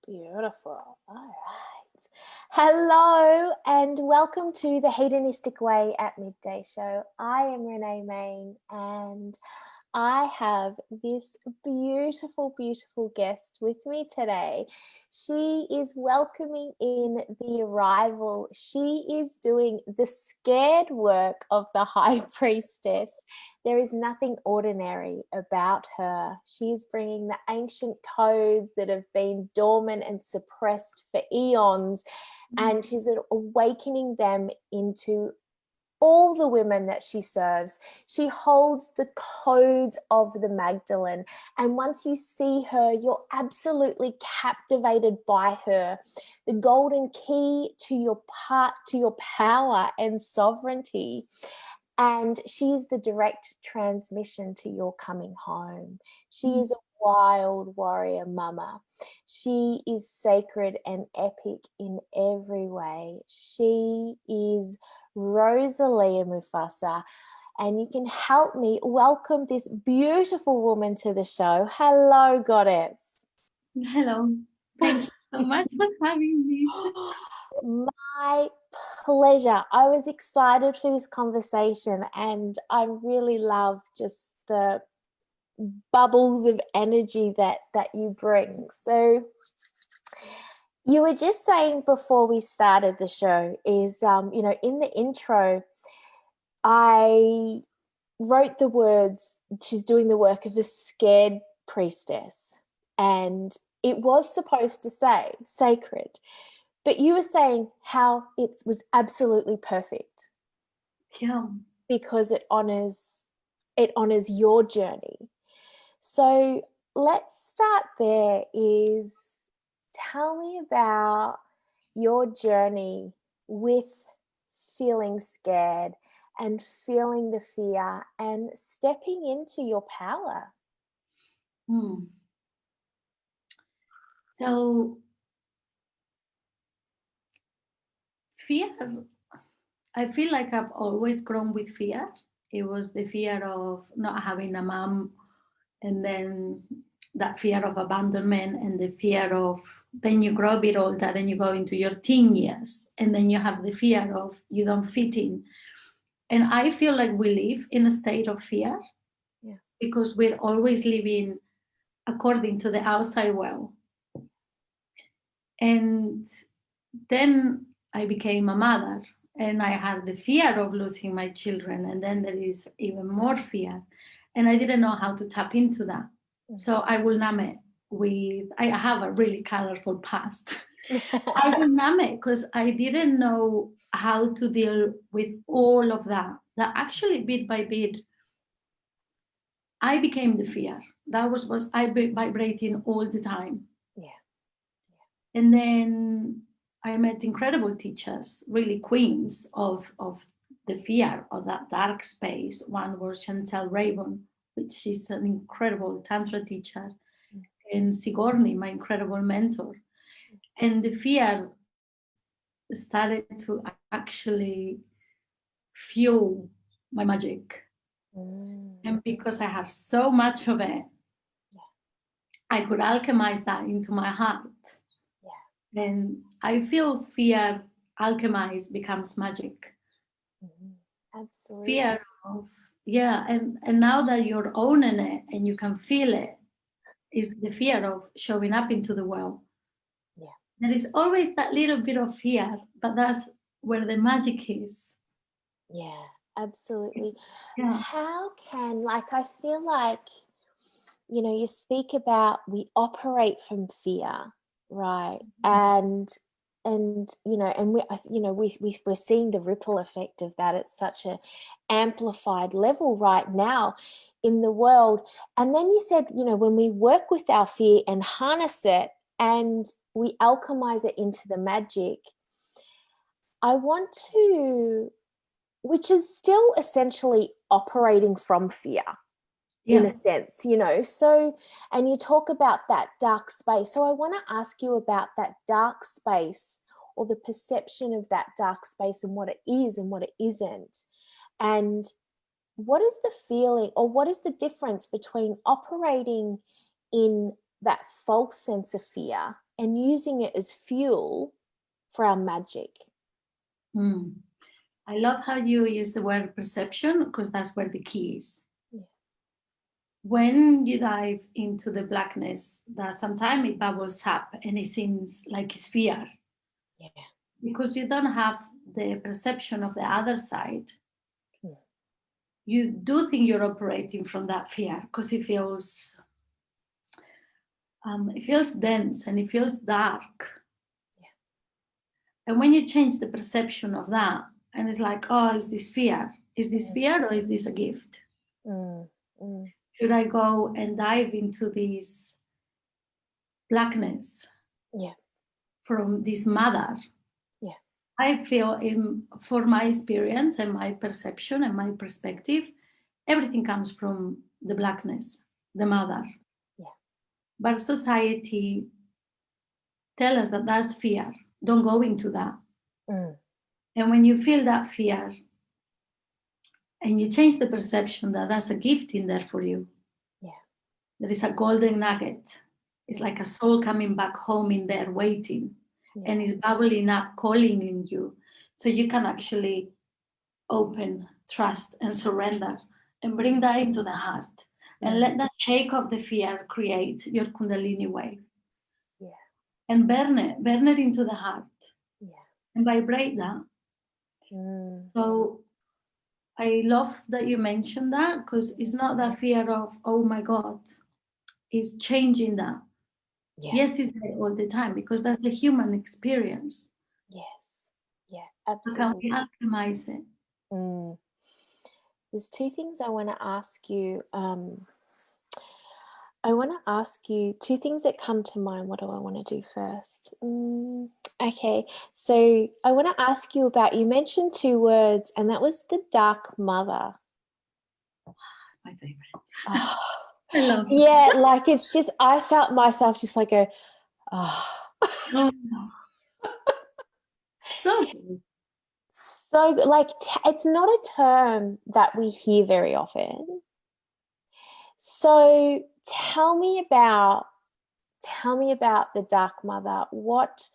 Beautiful. All right. Hello and welcome to the Hedonistic Way at Midday show. I am Renee Main and I have this beautiful, beautiful guest with me today. She is welcoming in the arrival. She is doing the scared work of the High Priestess. There is nothing ordinary about her. She is bringing the ancient codes that have been dormant and suppressed for eons, and she's awakening them into all the women that she serves. She holds the codes of the Magdalene, and once you see her, you're absolutely captivated by her. The golden key to your power and sovereignty. And she is the direct transmission to your coming home. She is a wild warrior mama. She is sacred and epic in every way. She is Rosalia Mostafa, and you can help me welcome this beautiful woman to the show. Hello, goddess. Hello. Thank you so much for having me. My pleasure. I was excited for this conversation, and I really love just the bubbles of energy that you bring. So you were just saying before we started the show is, in the intro, I wrote the words, she's doing the work of a scared priestess. And it was supposed to say sacred, but you were saying how it was absolutely perfect. Yeah. Because it honors your journey. So let's start there. Tell me about your journey with feeling scared and feeling the fear and stepping into your power. So fear, I feel like I've always grown with fear. It was the fear of not having a mom, and then that fear of abandonment, and the fear of, then you grow a bit older and you go into your teen years, and then you have the fear of you don't fit in. And I feel like we live in a state of fear because we're always living according to the outside world. And then I became a mother, and I had the fear of losing my children, and then there is even more fear, and I didn't know how to tap into that. So I will numb it I have a really colorful past. I will numb it because I didn't know how to deal with all of that actually bit by bit I became the fear. That was I vibrating all the time. And then I met incredible teachers, really queens of the fear of that dark space. One was Chantel Raybon, which is an incredible Tantra teacher, and Sigourney, my incredible mentor. And the fear started to actually fuel my magic. And because I have so much of it, I could alchemize that into my heart. And I feel fear alchemized becomes magic. Absolutely. Fear of, and now that you're owning it and you can feel it, is the fear of showing up into the world. There is always that little bit of fear, but that's where the magic is. Yeah, absolutely. Yeah. How can, I feel like, you speak about we operate from fear, right? And we're seeing the ripple effect of that at such an amplified level right now in the world. And then you said, when we work with our fear and harness it and we alchemize it into the magic, which is still essentially operating from fear. In a sense, so, and you talk about that dark space. So I want to ask you about that dark space, or the perception of that dark space, and what it is and what it isn't. And what is the feeling, or what is the difference between operating in that false sense of fear and using it as fuel for our magic? I love how you use the word perception, because that's where the key is. Yeah. When you dive into the blackness, that sometimes it bubbles up and it seems like it's fear. Yeah. Because you don't have the perception of the other side. Yeah. You do think you're operating from that fear because it feels dense and it feels dark. Yeah. And when you change the perception of that, and it's like, oh, is this fear? Is this fear or is this a gift? Should I go and dive into this blackness from this mother? Yeah. I feel, for my experience and my perception and my perspective, everything comes from the blackness, the mother. Yeah. But society tells us that that's fear. Don't go into that. And when you feel that fear and you change the perception that that's a gift in there for you, there is a golden nugget. It's like a soul coming back home in there waiting, and it's bubbling up, calling in you. So you can actually open, trust, and surrender, and bring that into the heart, and let that shake of the fear create your Kundalini wave. And burn it into the heart, and vibrate that. So I love that you mentioned that, because it's not that fear of, oh my God, it's changing that. Yes, it's there all the time, because that's the human experience. Absolutely. How can we alchemize it? There's two things I want to ask you. Two things that come to mind. What do I want to do first? Okay, so I want to ask you about, you mentioned two words, and that was the dark mother. My favorite. Oh, I love it. Yeah, like it's just, I felt myself just like go, oh. So good. So good. Like it's not a term that we hear very often. So tell me about the dark mother. What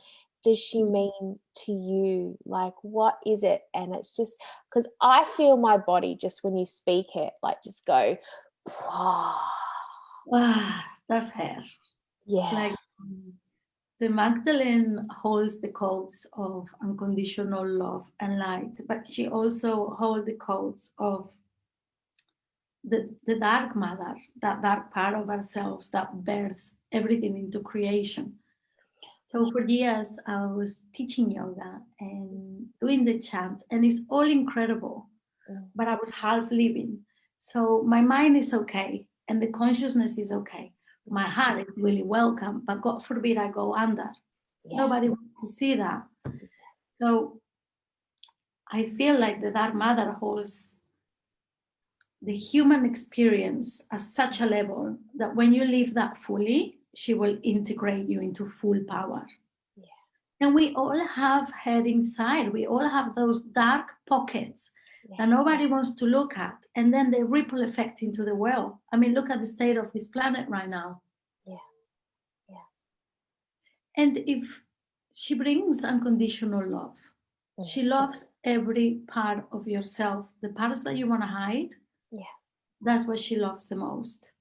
does she mean to you? Like, what is it? And it's just because I feel my body just when you speak it, like just go, that's her. Yeah. Like the Magdalene holds the codes of unconditional love and light, but she also holds the codes of the dark mother, that dark part of ourselves that births everything into creation. So for years, I was teaching yoga and doing the chants, and it's all incredible, but I was half living. So my mind is okay, and the consciousness is okay. My heart is really welcome, but God forbid I go under. Nobody wants to see that. So I feel like the Dark Mother holds the human experience at such a level that when you live that fully, she will integrate you into full power. And we all have her inside. We all have those dark pockets that nobody wants to look at. And then they ripple effect into the world. I mean, look at the state of this planet right now. And if she brings unconditional love, she loves every part of yourself. The parts that you want to hide, that's what she loves the most.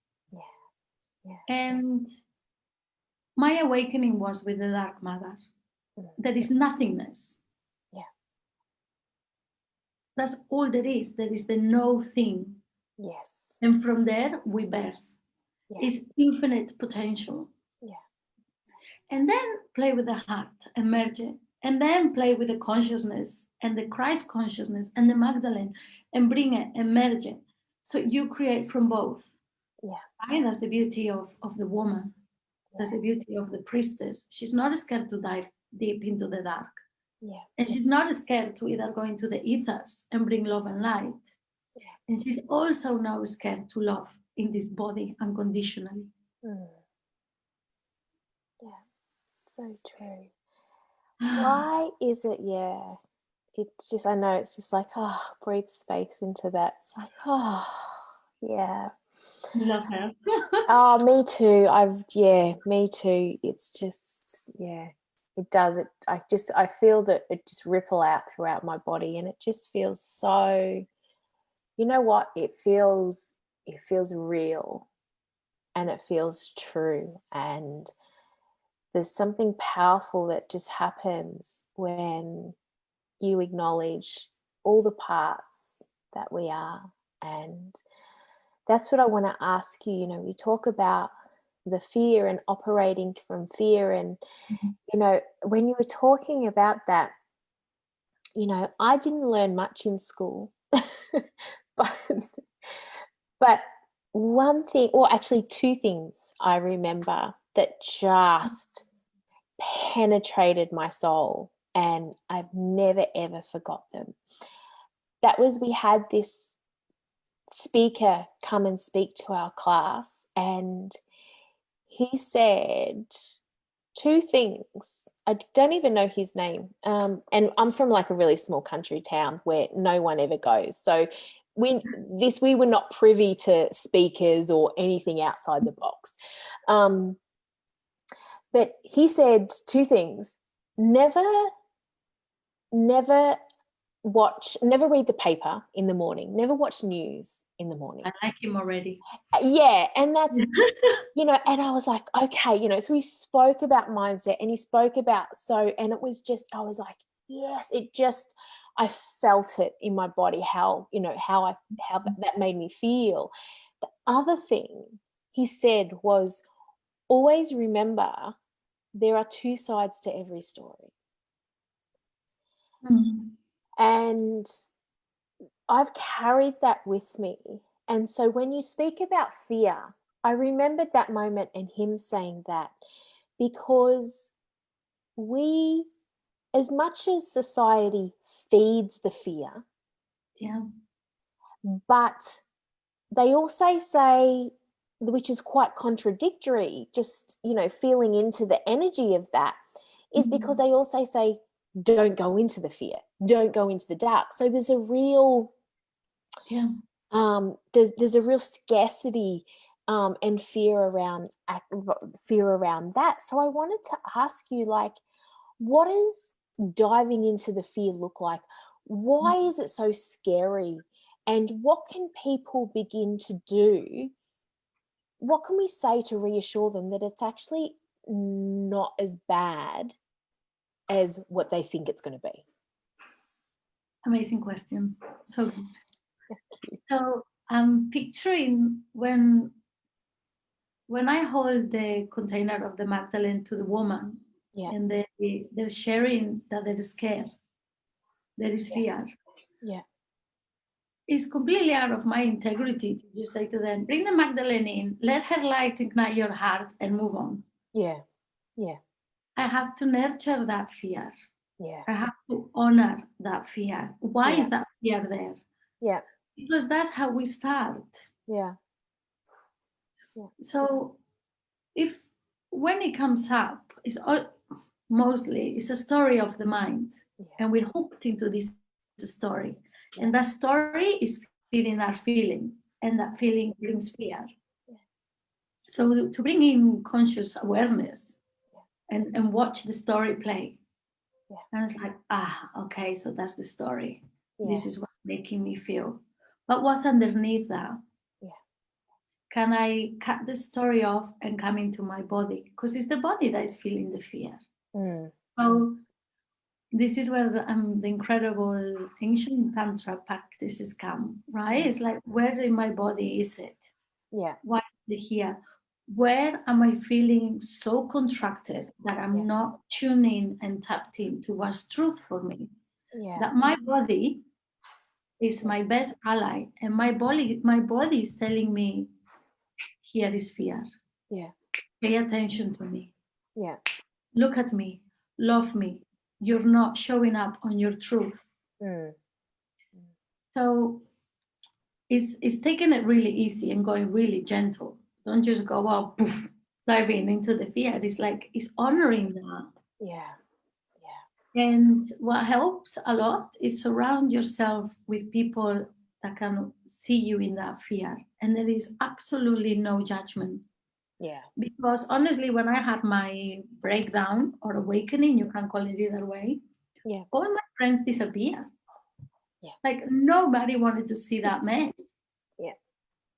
And my awakening was with the Dark Mother. There is nothingness. That's all there is. There is the no thing. And from there, we birth. It's infinite potential. And then play with the heart and merge it. And then play with the consciousness and the Christ consciousness and the Magdalene and bring it and merge it. So you create from both. Right? That's the beauty of the woman. That's the beauty of the priestess. She's not scared to dive deep into the dark. And she's not scared to either go into the ethers and bring love and light. And she's also not scared to love in this body unconditionally. So true. Why is it, it's just, I know it's just like, breathe space into that. It's like, yeah. Love her. Oh, me too. Me too. It's just, yeah, it does. I feel that it just ripple out throughout my body, and it just feels so, you know what? It feels real, and it feels true. And there's something powerful that just happens when you acknowledge all the parts that we are. And that's what I want to ask you. We talk about the fear and operating from fear. And, when you were talking about that, I didn't learn much in school, but, but one thing, or actually two things I remember that just penetrated my soul, and I've never, ever forgot them. That was, we had this speaker come and speak to our class, and he said two things. I don't even know his name. And I'm from like a really small country town where no one ever goes. So we were not privy to speakers or anything outside the box. But he said two things. Never read the paper in the morning. Never watch news in the morning. I like him already. Yeah. And that's, and I was like, okay, so he spoke about mindset, and he spoke about, and it was just, I was like, yes, I felt it in my body, how that made me feel. The other thing he said was, always remember there are two sides to every story. Mm-hmm. And I've carried that with me. And so when you speak about fear, I remembered that moment and him saying that, because we, as much as society feeds the fear, but they also say, which is quite contradictory, just, feeling into the energy of that, is because they also say, don't go into the fear, don't go into the dark. So there's a real, there's a real scarcity and fear around that. So I wanted to ask you, like, what does diving into the fear look like? Why is it so scary? And what can people begin to do? What can we say to reassure them that it's actually not as bad as what they think it's going to be? Amazing question. So good. So I'm picturing when I hold the container of the Magdalene to the woman, and they're sharing that they're scared, there is fear. It's completely out of my integrity to just say to them, bring the Magdalene in, let her light ignite your heart, and move on. I have to nurture that fear. I have to honor that fear. Why is that fear there? Because that's how we start. So when it comes up, it's a story of the mind, and we're hooked into this story, and that story is feeding our feelings, and that feeling brings fear. So to bring in conscious awareness and watch the story play, and it's like, okay, so that's the story. This is what's making me feel. But what's underneath that? Can I cut the story off and come into my body? Because it's the body that is feeling the fear. So this is where the incredible ancient tantra practices come, right? It's like, where in my body is it? Why is it here? Where am I feeling so contracted that I'm not tuning and tapped into what's truth for me? That my body is my best ally, and my body is telling me, here is fear. Pay attention to me. Look at me. Love me. You're not showing up on your truth. So it's taking it really easy and going really gentle. Don't just go out, poof, diving into the fear. It's like, it's honoring that. And what helps a lot is surround yourself with people that can see you in that fear. And there is absolutely no judgment. Yeah. Because honestly, when I had my breakdown or awakening, you can call it either way, Yeah. all my friends disappeared. Yeah. Like nobody wanted to see that mess. Yeah.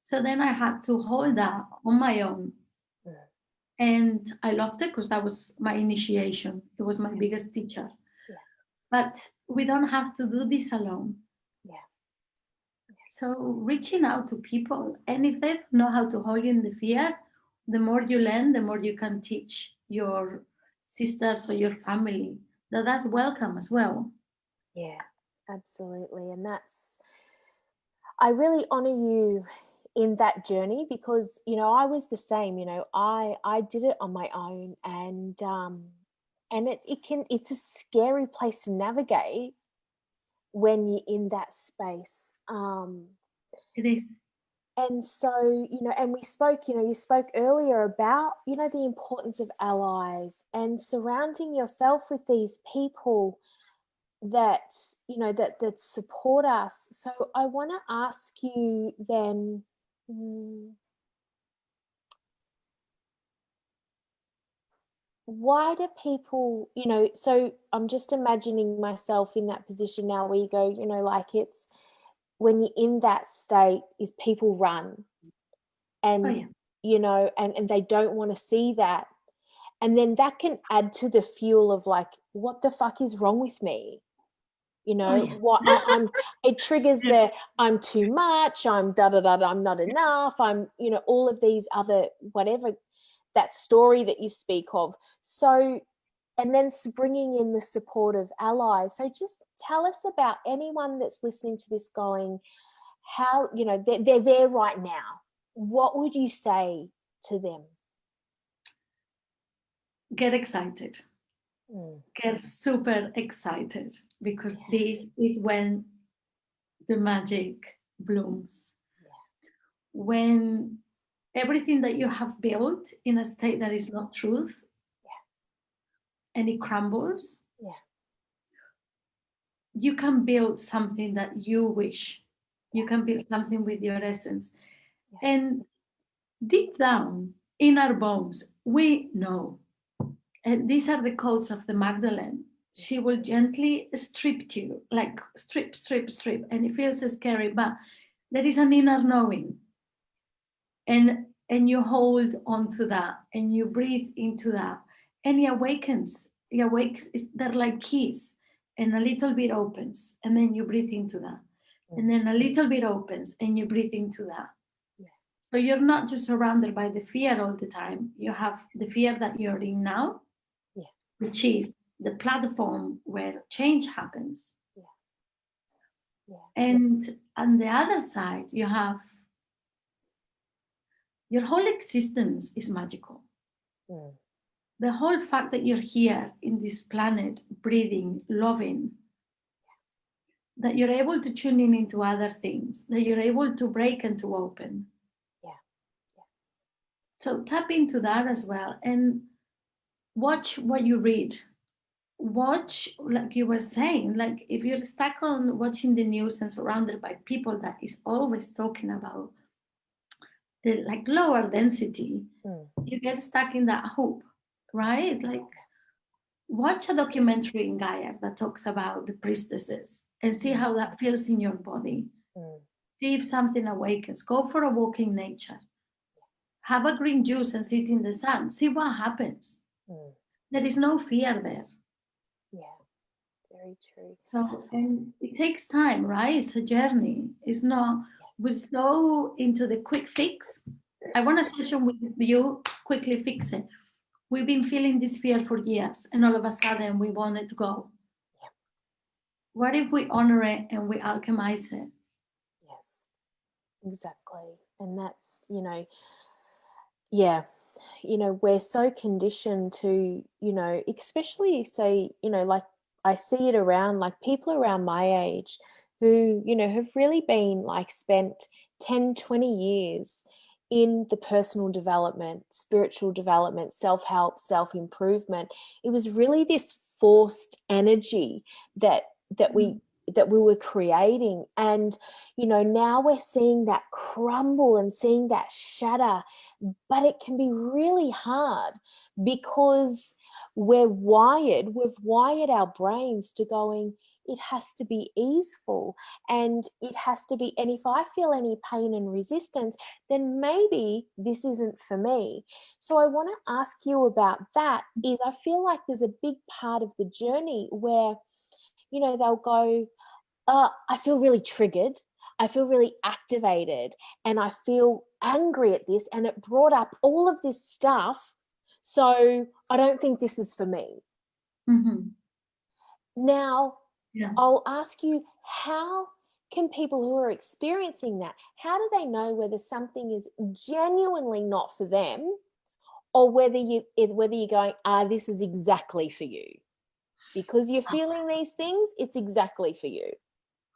So then I had to hold that on my own. Mm. And I loved it because that was my initiation. It was my biggest teacher. Yeah. But we don't have to do this alone. Yeah. So reaching out to people, and if they don't know how to hold you in the fear, the more you learn, the more you can teach your sisters or your family. That's welcome as well. Yeah, absolutely. And I really honor you in that journey because, I was the same, I did it on my own, and it's a scary place to navigate when you're in that space. It is. And so, and we spoke, you spoke earlier about, the importance of allies and surrounding yourself with these people that, that support us. So I want to ask you then, why do people, so I'm just imagining myself in that position now where you go, like it's when you're in that state is people run Oh, and, yeah. And they don't want to see that. And then that can add to the fuel of like, what the fuck is wrong with me? Oh, yeah. What I'm it triggers the I'm too much, I'm da da da, I'm not enough, I'm, all of these other whatever, that story that you speak of. So, and then bringing in the support of allies. So just tell us about anyone that's listening to this going, how, they're there right now. What would you say to them? Get excited. Get super excited because this is when the magic blooms. When everything that you have built in a state that is not truth and it crumbles, you can build something that you wish. You can build something with your essence. And deep down in our bones, we know. And these are the codes of the Magdalene. She will gently strip you, like strip, strip, strip. And it feels scary, but there is an inner knowing. And you hold on to that and you breathe into that. And it awakens. It awakes. They're like keys. And a little bit opens. And then you breathe into that. And then a little bit opens and you breathe into that. So you're not just surrounded by the fear all the time. You have the fear that you're in now, which is the platform where change happens. And on the other side, you have your whole existence is magical. The whole fact that you're here in this planet, breathing, loving, that you're able to tune in into other things, that you're able to break and to open. So tap into that as well and watch what you read. Watch, like you were saying, like if you're stuck on watching the news and surrounded by people that is always talking about the like lower density, you get stuck in that hoop, right? Like watch a documentary in Gaia that talks about the priestesses and see how that feels in your body. See if something awakens. Go for a walk in nature. Have a green juice and sit in the sun. See what happens. There is no fear there. Very true. So, and it takes time, right? It's a journey. It's not, we're so into the quick fix. I want a session with you, quickly fix it. We've been feeling this fear for years, and all of a sudden we want it to go. What if we honor it and we alchemize it? Yes, exactly. And that's, we're so conditioned to, especially say, like I see it around like people around my age who, have really been like spent 10, 20 years in the personal development, spiritual development, self-help, self-improvement. It was really this forced energy that we were creating. And now we're seeing that crumble and seeing that shatter, but it can be really hard because we've wired our brains to going, it has to be easeful, and it has to be, and if I feel any pain and resistance, then maybe this isn't for me. So I want to ask you about that. Is I feel like there's a big part of the journey where they'll go, I feel really triggered, I feel really activated, and I feel angry at this, and it brought up all of this stuff, so I don't think this is for me. Now, I'll ask you, how can people who are experiencing that, how do they know whether something is genuinely not for them, or whether you're going, this is exactly for you? Because you're feeling these things, it's exactly for you.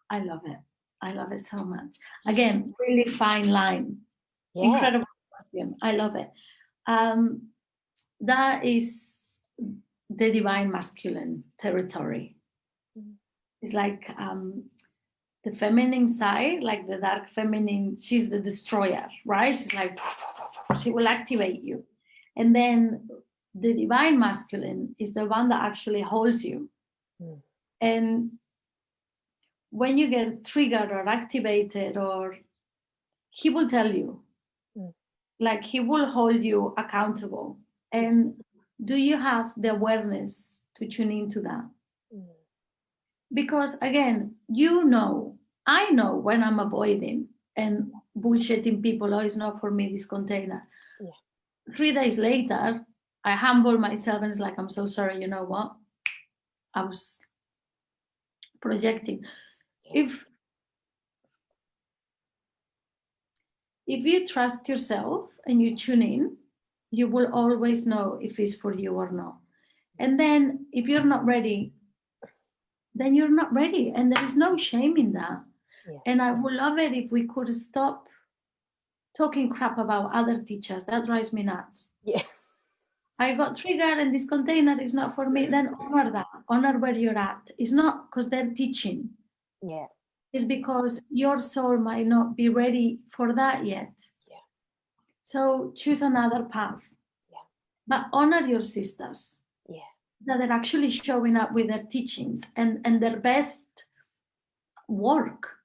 I love it. I love it so much. Again, really fine line. Yeah. Incredible question. I love it. That is the divine masculine territory. It's like the feminine side, like the dark feminine, she's the destroyer, right? She's like, she will activate you. And then the divine masculine is the one that actually holds you. And when you get triggered or activated, or he will tell you, like he will hold you accountable. And do you have the awareness to tune into that? Because again, I know when I'm avoiding and bullshitting people, it's not for me, this container. 3 days later, I humble myself and it's like, I'm so sorry, you know what? I was projecting. If you trust yourself and you tune in, you will always know if it's for you or not. And then if you're not ready, then you're not ready. And there is no shame in that. And I would love it if we could stop talking crap about other teachers. That drives me nuts. Yes. I got triggered and this container is not for me. Then honor that. Honor where you're at. It's not because they're teaching. It's because your soul might not be ready for that yet. So choose another path. But honor your sisters. That they're actually showing up with their teachings and their best work.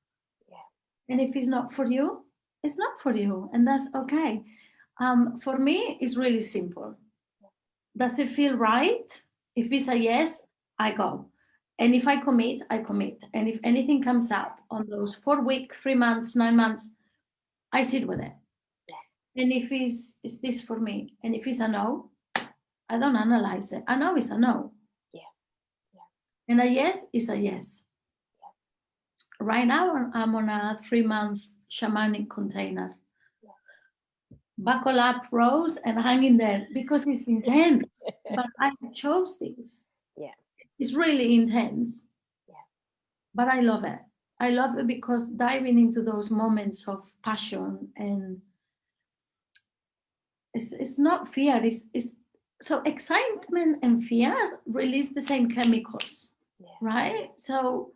And if it's not for you, it's not for you. And that's okay. For me, it's really simple. Does it feel right? If it's a yes, I go. And if I commit, I commit. And if anything comes up on those 4 weeks, 3 months, 9 months, I sit with it. And if is this for me? And if it's a no, I don't analyze it. I know it's a no. And a yes is a yes. Right now, I'm on a 3-month shamanic container. Buckle up, Rose, and hang in there because it's intense. But I chose this. It's really intense. But I love it. I love it because diving into those moments of passion, and it's not fear. It's so excitement and fear release the same chemicals, right? So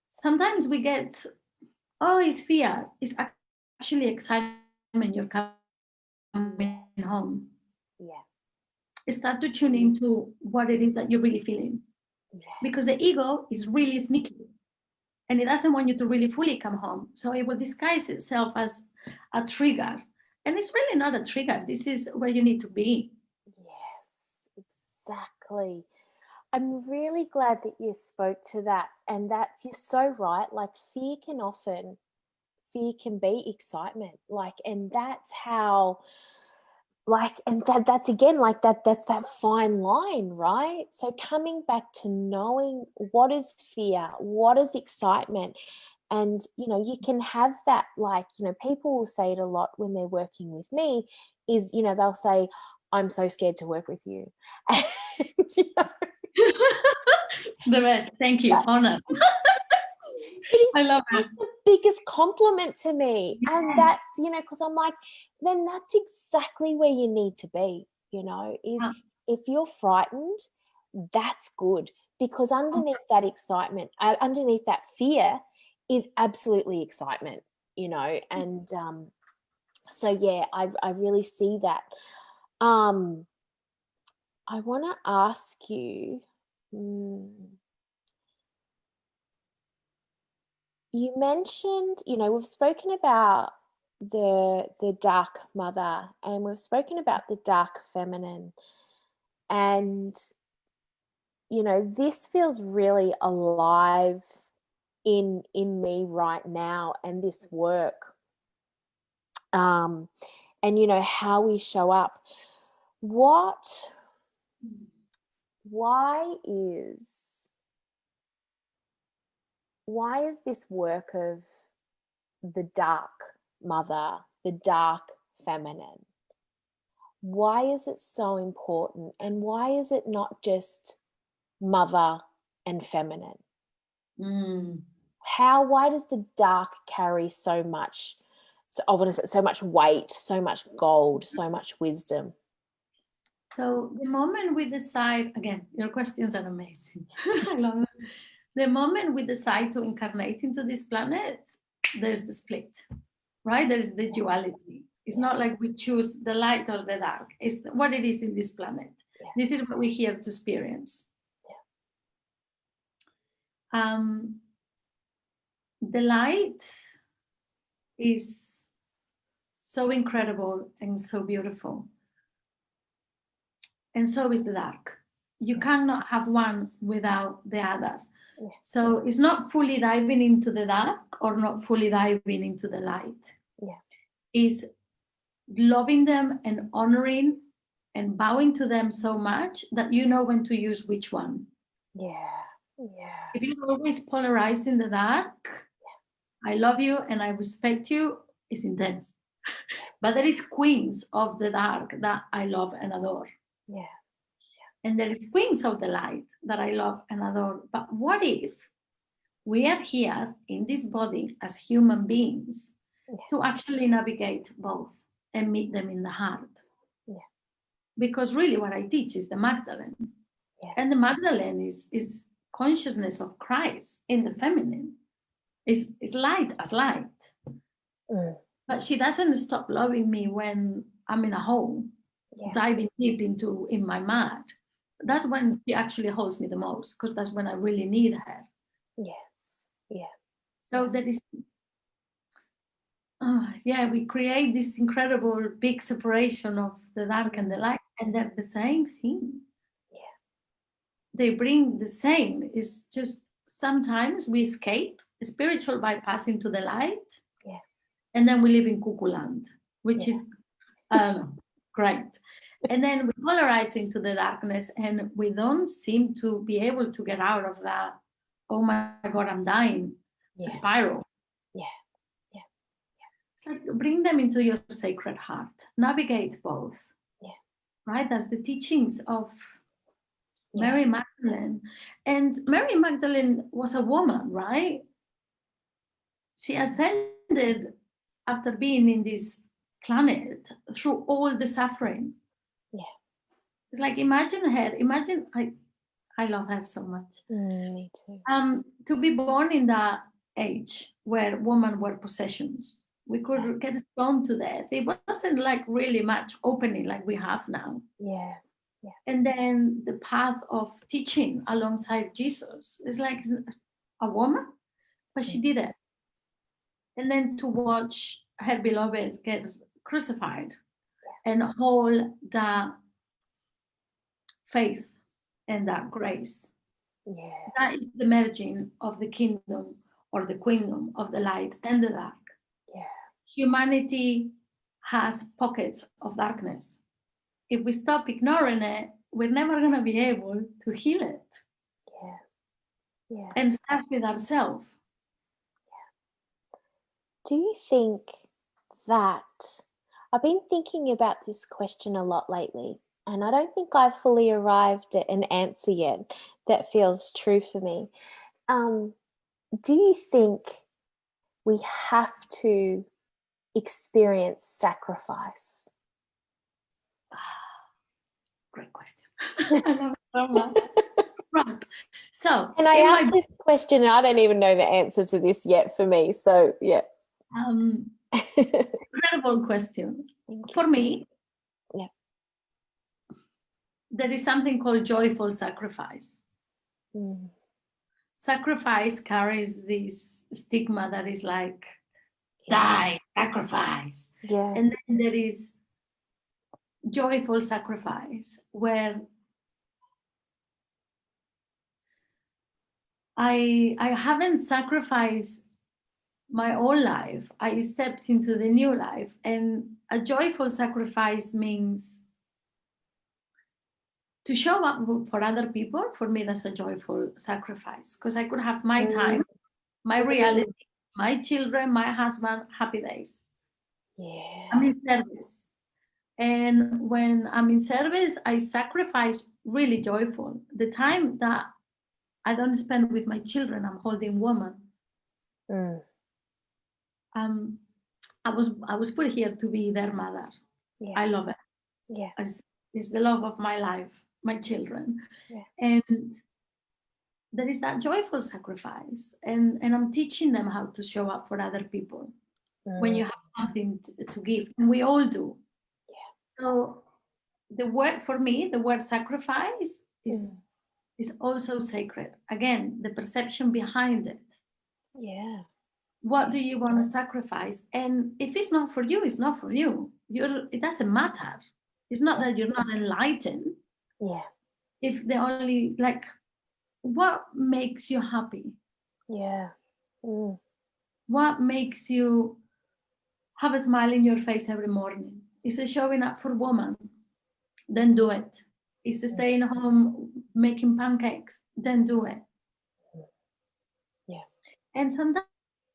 sometimes we get, it's fear. It's actually excitement. You're coming home. Start to tune into what it is that you're really feeling. Because the ego is really sneaky and it doesn't want you to really fully come home. So it will disguise itself as a trigger. And it's really not a trigger. This is where you need to be. Yes, exactly. I'm really glad that you spoke to that. And you're so right. Like fear can be excitement. And that's how, and that's again, that's that fine line, right? So coming back to knowing what is fear, what is excitement. And, you can have that, people will say it a lot when they're working with me is, they'll say, I'm so scared to work with you. And, the best. Thank you. Honor. I love it. The biggest compliment to me. Yes. And that's, because I'm like, then that's exactly where you need to be, is if you're frightened, that's good, because underneath that excitement, underneath that fear is absolutely excitement, you know. And so yeah, I really see that. I want to ask you, you mentioned, you know, we've spoken about the dark mother, and we've spoken about the dark feminine, and you know, this feels really alive in me right now, and this work, and you know, how we show up. Why is this work of the dark mother, the dark feminine, why is it so important, and why is it not just mother and feminine? Why does the dark carry so much, so much weight, so much gold, so much wisdom? So the moment we decide, again, your questions are amazing. I love it. The moment we decide to incarnate into this planet, there's the split, right? There's the duality. It's not like we choose the light or the dark. It's what it is in this planet. Yeah. This is what we're here to experience. Yeah. The light is so incredible and so beautiful. And so is the dark. You cannot have one without the other. Yeah. So it's not fully diving into the dark or not fully diving into the light. Yeah. It's loving them and honoring and bowing to them so much that you know when to use which one. Yeah. Yeah. If you're always polarizing the dark, yeah, I love you and I respect you, it's intense. But there is queens of the dark that I love and adore. Yeah. And there is queens of the light that I love and adore. But what if we are here in this body as human beings to actually navigate both and meet them in the heart? Yeah. Because really what I teach is the Magdalene. Yeah. And the Magdalene is consciousness of Christ in the feminine. It's light as light. But she doesn't stop loving me when I'm in a hole, diving deep in my mud. That's when she actually holds me the most, because that's when I really need her. Yes. Yeah. So that is, we create this incredible big separation of the dark and the light, and they're the same thing. Yeah. They bring the same. It's just sometimes we escape the spiritual bypass into the light. Yeah. And then we live in cuckoo land, which is great. And then we polarize into the darkness, and we don't seem to be able to get out of that, oh my God, I'm dying, spiral. Yeah. Yeah. Yeah. It's like bring them into your sacred heart, navigate both. Yeah. Right? That's the teachings of Mary Magdalene. And Mary Magdalene was a woman, right? She ascended after being in this planet through all the suffering. Yeah. It's like, imagine her, I love her so much. Me too. To be born in that age where women were possessions, we could get stoned to death. It wasn't like really much opening like we have now. Yeah. Yeah. And then the path of teaching alongside Jesus is like a woman, but she did it. And then to watch her beloved get crucified and hold that faith and that grace. Yeah. That is the merging of the kingdom or the queendom of the light and the dark. Yeah. Humanity has pockets of darkness. If we stop ignoring it, we're never going to be able to heal it. Yeah. Yeah. And start with ourselves. Yeah. Do you think that, I've been thinking about this question a lot lately, and I don't think I've fully arrived at an answer yet that feels true for me. Do you think we have to experience sacrifice? Great question. I love it so much. Right. So, And I in my asked this question, and I don't even know the answer to this yet for me. So, yeah. incredible question. For me, yeah. there is something called joyful sacrifice. Mm. Sacrifice carries this stigma that is like, Yeah. die, sacrifice. Yeah. And then there is joyful sacrifice, where I haven't sacrificed my old life. I stepped into the new life. And a joyful sacrifice means to show up for other people. For me, that's a joyful sacrifice, because I could have my time, my reality, my children, my husband, happy days. Yeah. I'm in service. And when I'm in service, I sacrifice really joyful. The time that I don't spend with my children, I'm holding woman. Mm. I was put here to be their mother. Yeah. I love it. Yeah. It's the love of my life, my children. Yeah. And there is that joyful sacrifice. And I'm teaching them how to show up for other people when you have something to give. And we all do. Yeah. So the word, for me, the word sacrifice is also sacred. Again, the perception behind it. Yeah. What do you want to sacrifice? And if it's not for you, it's not for you. It doesn't matter. It's not that you're not enlightened. Yeah. If the only, like, what makes you happy? Yeah. Mm. What makes you have a smile in your face every morning? Is it showing up for woman? Then do it. Is it staying home making pancakes? Then do it. Yeah. And sometimes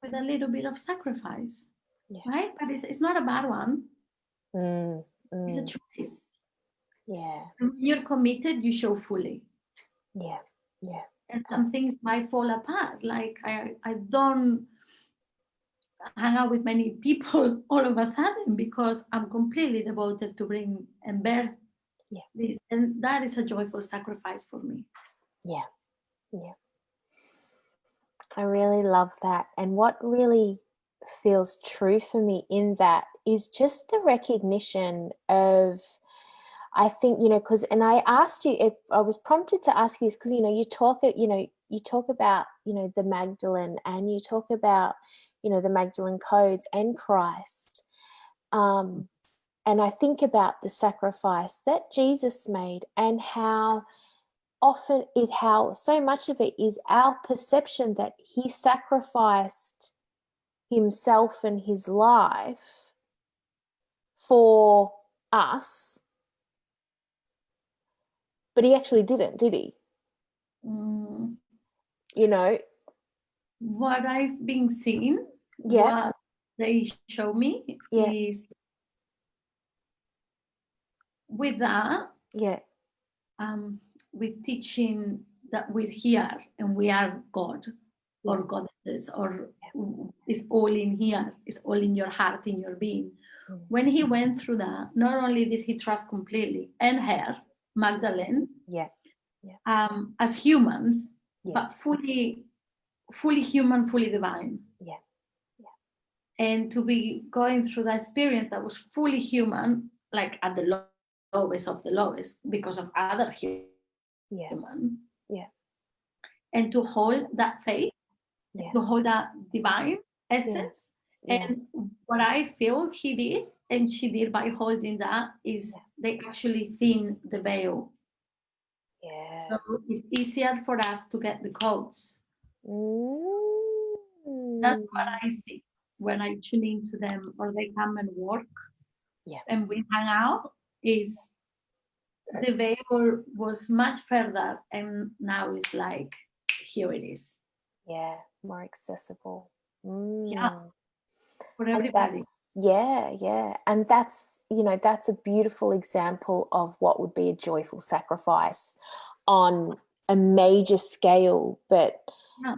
with a little bit of sacrifice, right? But it's not a bad one. It's a choice. Yeah. When you're committed, you show fully. Yeah. Yeah. And some things might fall apart. Like I don't hang out with many people all of a sudden, because I'm completely devoted to bring and bear this. And that is a joyful sacrifice for me. Yeah. Yeah. I really love that. And what really feels true for me in that is just the recognition of, I think, because, and I asked you, if I was prompted to ask you this, because, you talk about, the Magdalene, and you talk about, the Magdalene codes and Christ. And I think about the sacrifice that Jesus made, and how so much of it is our perception that he sacrificed himself and his life for us, but he actually didn't, did he? What I've been seeing, what they show me is, with that, with teaching that we're here and we are God or goddesses, or it's all in here, it's all in your heart, in your being. When he went through that, not only did he trust completely, and her, Magdalene, as humans, but fully human, fully divine. And to be going through that experience that was fully human, like at the lowest of the lowest, because of other human. And to hold that faith, to hold that divine essence. And what I feel he did, and she did, by holding that, is they actually thin the veil. So it's easier for us to get the codes. That's what I see when I tune into them, or they come and work and we hang out, is the veil was much further, and now it's like, here it is. Yeah, more accessible. Yeah, for everybody. Yeah. And that's a beautiful example of what would be a joyful sacrifice on a major scale. But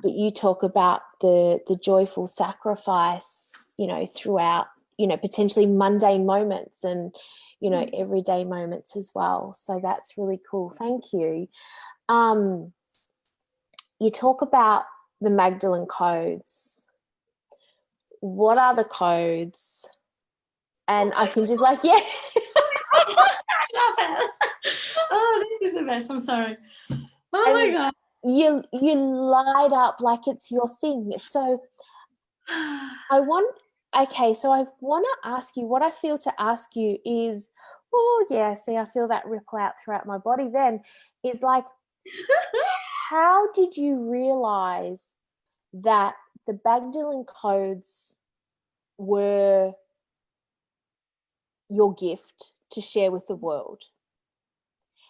you talk about the joyful sacrifice, throughout you know, potentially mundane moments and, you know, everyday moments as well. So that's really cool. Thank you. You talk about the Magdalene codes. What are the codes? And I can just like, yeah. I love it. Oh, this is the best. I'm sorry. Oh my God. You light up like it's your thing. So I want to ask you, what I feel to ask you is, oh yeah, see, I feel that ripple out throughout my body then, is like, how did you realize that the Magdalene codes were your gift to share with the world?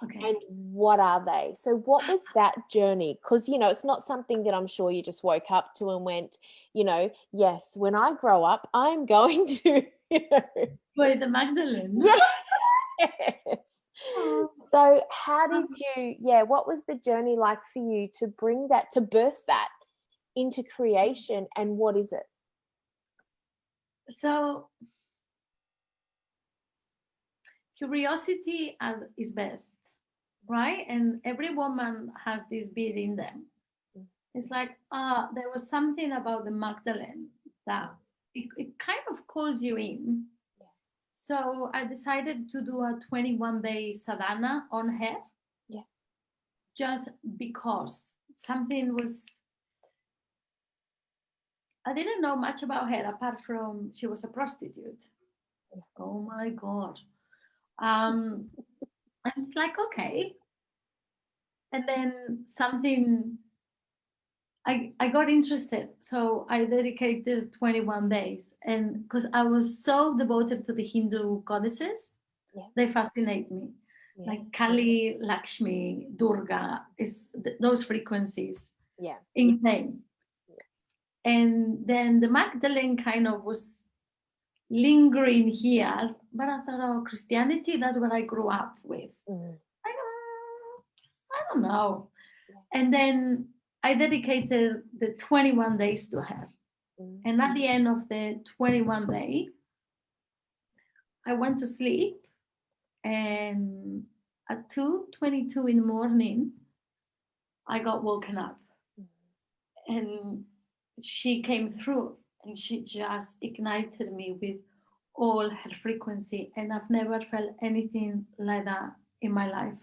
Okay. And what are they? So what was that journey? Because, you know, it's not something that I'm sure you just woke up to and went, you know, yes, when I grow up, I'm going to, you know. Wait, the Magdalene. Yes. So how did you, what was the journey like for you to bring that, to birth that into creation, and what is it? So curiosity is best, right? And every woman has this bit in them. It's like, there was something about the Magdalene that it kind of calls you in. So I decided to do a 21-day sadhana on her. Yeah. Just because something was, I didn't know much about her apart from she was a prostitute. Oh my God. And it's like, okay. And then something, I got interested. So I dedicated 21 days. And because I was so devoted to the Hindu goddesses, they fascinate me. Like Kali, Lakshmi, Durga, those frequencies. Yeah. Insane. And then the Magdalene kind of was lingering here, but I thought, oh, Christianity, that's what I grew up with. I don't know. And then I dedicated the 21 days to her. And at the end of the 21 day, I went to sleep, and at 2:22 in the morning, I got woken up. And she came through, and she just ignited me with all her frequency, and I've never felt anything like that in my life.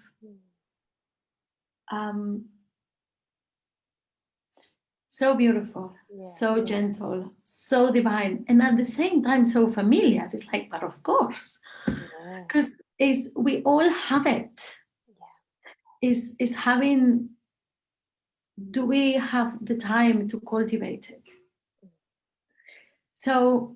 So beautiful, so gentle, so divine, and at the same time so familiar. It's like, but of course, because we all have it. Is having, do we have the time to cultivate it? So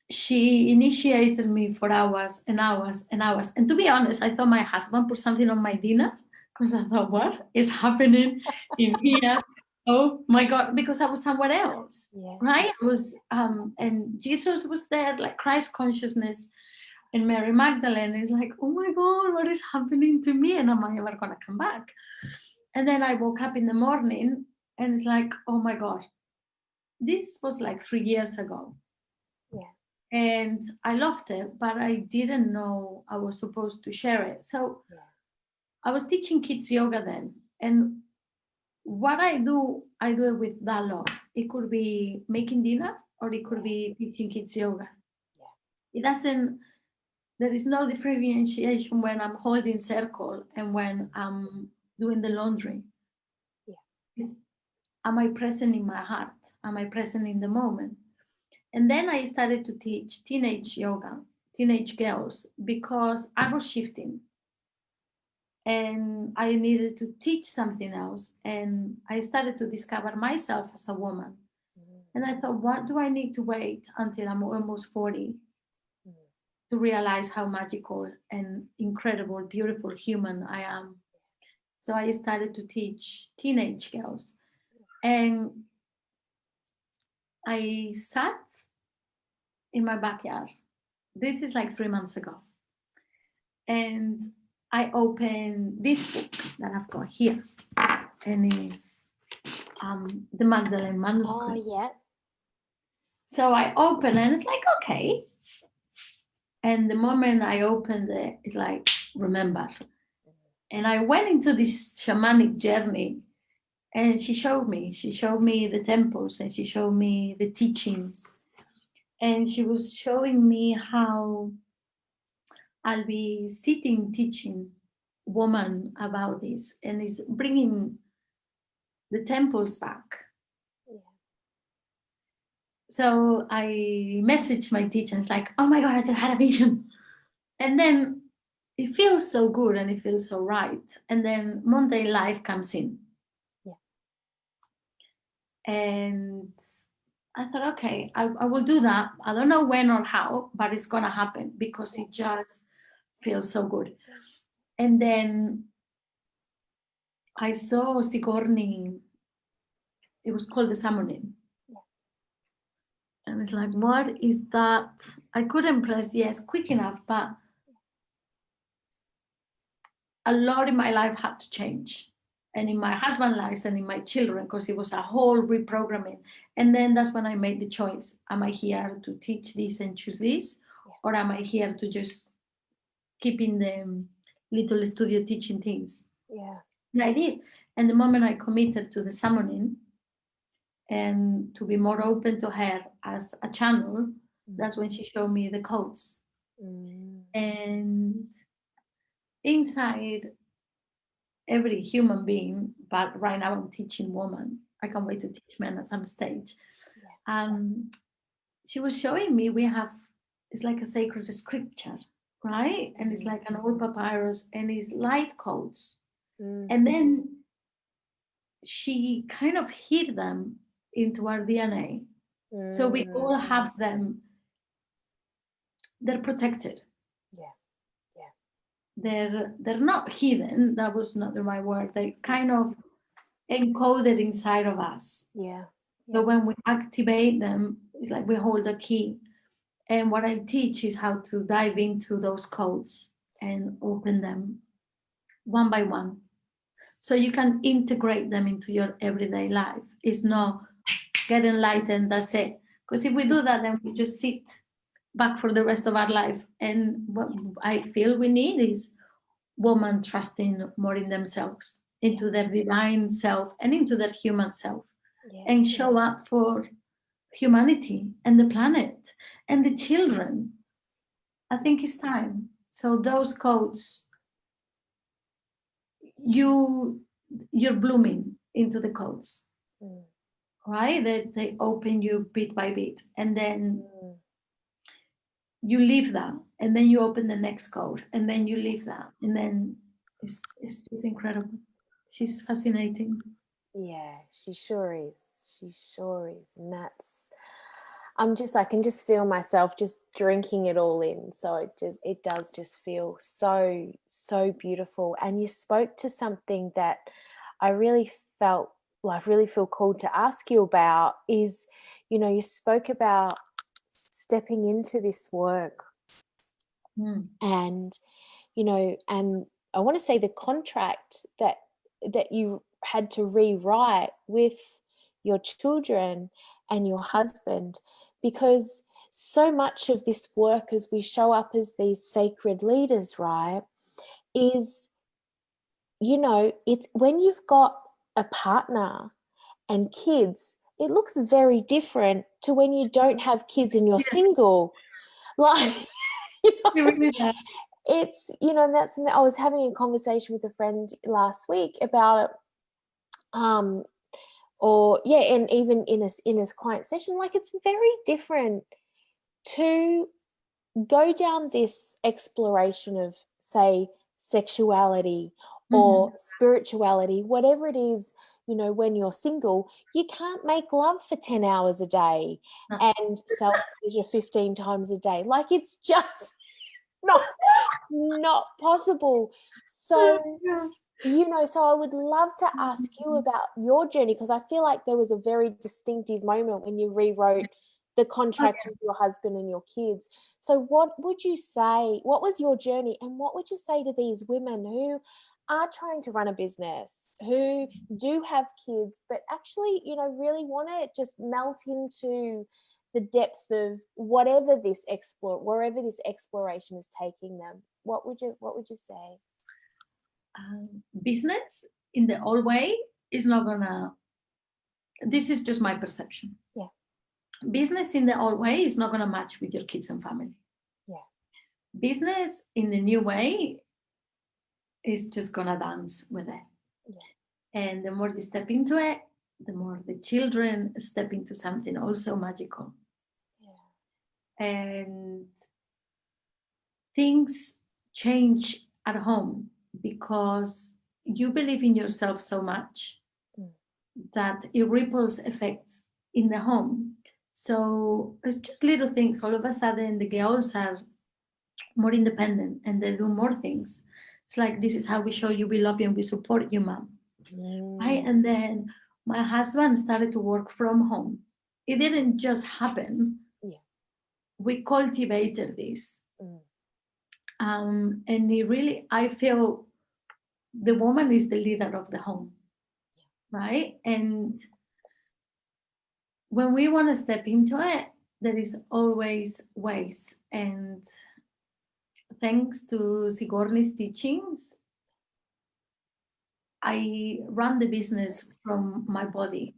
she initiated me for hours and hours and hours. And to be honest, I thought my husband put something on my dinner, because I thought, what is happening in here? Oh my God, because I was somewhere else, right? I was, and Jesus was there, like Christ consciousness, and Mary Magdalene is like, oh my God, what is happening to me? And am I ever gonna come back? And then I woke up in the morning, and it's like, oh my God, this was like 3 years ago. And I loved it, but I didn't know I was supposed to share it. So I was teaching kids yoga then. And what I do it with that love. It could be making dinner, or it could be teaching kids yoga. It doesn't, there is no differentiation when I'm holding circle and when I'm doing the laundry. Am I present in my heart? Am I present in the moment? And then I started to teach teenage yoga, teenage girls, because I was shifting and I needed to teach something else. And I started to discover myself as a woman. And I thought, what do I need to wait until I'm almost 40 to realize how magical and incredible, beautiful human I am? So I started to teach teenage girls. And I sat in my backyard. This is like 3 months ago. And I opened this book that I've got here. And it's the Magdalene manuscript. Oh, yeah. So I open and it's like, okay. And the moment I opened it, it's like, remember. And I went into this shamanic journey, and she showed me the temples, and she showed me the teachings. And she was showing me how I'll be sitting teaching woman about this, and it's bringing the temples back. Yeah. So I messaged my teacher, and it's like, oh my God, I just had a vision. And then it feels so good and it feels so right. And then Monday life comes in. Yeah. And I thought, okay, I will do that. I don't know when or how, but it's going to happen because it just feels so good. And then I saw Sigourney, it was called the summoning. Yeah. And it's like, what is that? I couldn't press yes quick enough, but a lot in my life had to change. And in my husband's life and in my children, because it was a whole reprogramming. And then that's when I made the choice. Am I here to teach this and choose this? Yeah. Or am I here to just keep in the little studio teaching things? Yeah. And I did. And the moment I committed to the summoning and to be more open to her as a channel, that's when she showed me the codes. And inside every human being, but right now I'm teaching women. I can't wait to teach men at some stage. Yeah. She was showing me it's like a sacred scripture, right? And it's like an old papyrus and it's light codes. And then she kind of hid them into our DNA. So we all have them. They're protected. Yeah. They're not hidden. That was not the right word. They kind of encoded inside of us. Yeah. So when we activate them, it's like we hold a key. And what I teach is how to dive into those codes and open them one by one. So you can integrate them into your everyday life. It's not get enlightened, that's it. Because if we do that, then we just sit back for the rest of our life. And what I feel we need is women trusting more in themselves, into their divine self and into their human self, and show up for humanity and the planet and the children. I think it's time. So those codes, you're blooming into the codes, right? They open you bit by bit, and then you leave that, and then you open the next code, and then you leave that, and then it's incredible. She's fascinating. Yeah, she sure is. She sure is. And I can just feel myself just drinking it all in. So it does just feel so, so beautiful. And you spoke to something that I really felt, well, I really feel called to ask you about is, you spoke about stepping into this work and, and I want to say the contract that you had to rewrite with your children and your husband, because so much of this work as we show up as these sacred leaders, right, is, it's when you've got a partner and kids, it looks very different to when you don't have kids and you're single. Like, it's, and that's, I was having a conversation with a friend last week about it. And even in a client session, like, it's very different to go down this exploration of, say, sexuality or spirituality, whatever it is, when you're single, you can't make love for 10 hours a day and self-pleasure 15 times a day. Like, it's just not possible. So so I would love to ask you about your journey, because I feel like there was a very distinctive moment when you rewrote the contract with your husband and your kids. So what would you say, what was your journey, and what would you say to these women who are trying to run a business, who do have kids, but actually, really want to just melt into the depth of wherever this exploration is taking them? What would you say? Business in the old way is not gonna, this is just my perception. Yeah. Business in the old way is not gonna match with your kids and family. Yeah. Business in the new way is just gonna dance with it. Yeah. And the more you step into it, the more the children step into something also magical. Yeah. And things change at home because you believe in yourself so much that it ripples effects in the home. So it's just little things. All of a sudden, the girls are more independent and they do more things. It's like, this is how we show you we love you and we support you, Mom. Right? And then my husband started to work from home. It didn't just happen. Yeah. We cultivated this. And it really, I feel the woman is the leader of the home. Yeah. Right? And when we want to step into it, there is always ways. And thanks to Sigourney's teachings, I run the business from my body,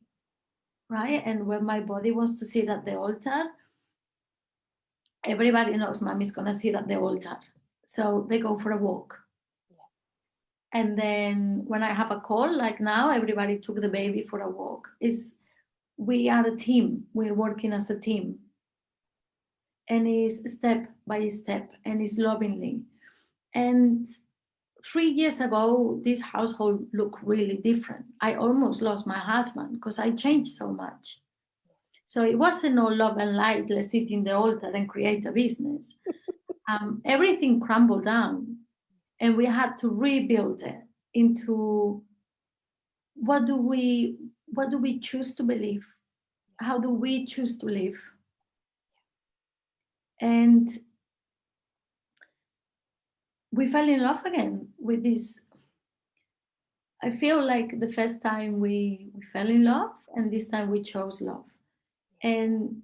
right? And when my body wants to sit at the altar, everybody knows Mommy's gonna sit at the altar. So they go for a walk. Yeah. And then when I have a call, like now, everybody took the baby for a walk. We are a team. We're working as a team. And it's step by step, and it's lovingly. And 3 years ago, this household looked really different. I almost lost my husband because I changed so much. So it wasn't all love and light, let's sit in the altar and create a business. Everything crumbled down, and we had to rebuild it into what do we choose to believe? How do we choose to live? And we fell in love again with this. I feel like the first time we fell in love, and this time we chose love. And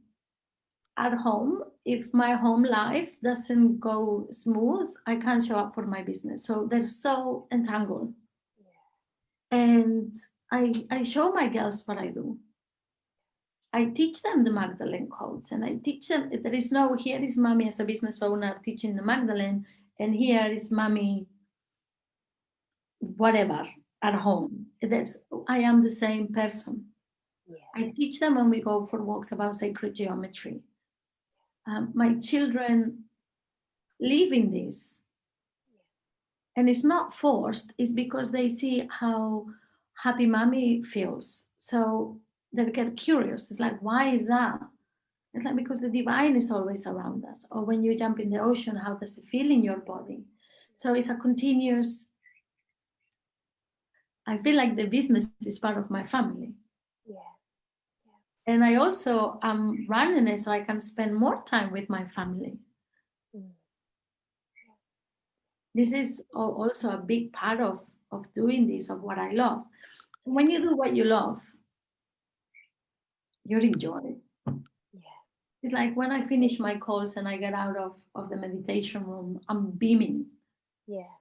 at home, if my home life doesn't go smooth, I can't show up for my business. So they're so entangled. Yeah. And I show my girls what I do. I teach them the Magdalene codes, and I teach them there is no, here is Mommy as a business owner teaching the Magdalene, and here is Mommy whatever at home. I am the same person. Yeah. I teach them when we go for walks about sacred geometry. My children live in this. And it's not forced, it's because they see how happy Mommy feels. So they get curious. It's like, why is that? It's like, because the divine is always around us. Or when you jump in the ocean, how does it feel in your body? So it's a continuous, I feel like the business is part of my family. Yeah. Yeah. And I also am running it so I can spend more time with my family. This is also a big part of doing this, of what I love. When you do what you love, you enjoy it. Yeah. It's like when I finish my calls and I get out of the meditation room, I'm beaming. Yeah.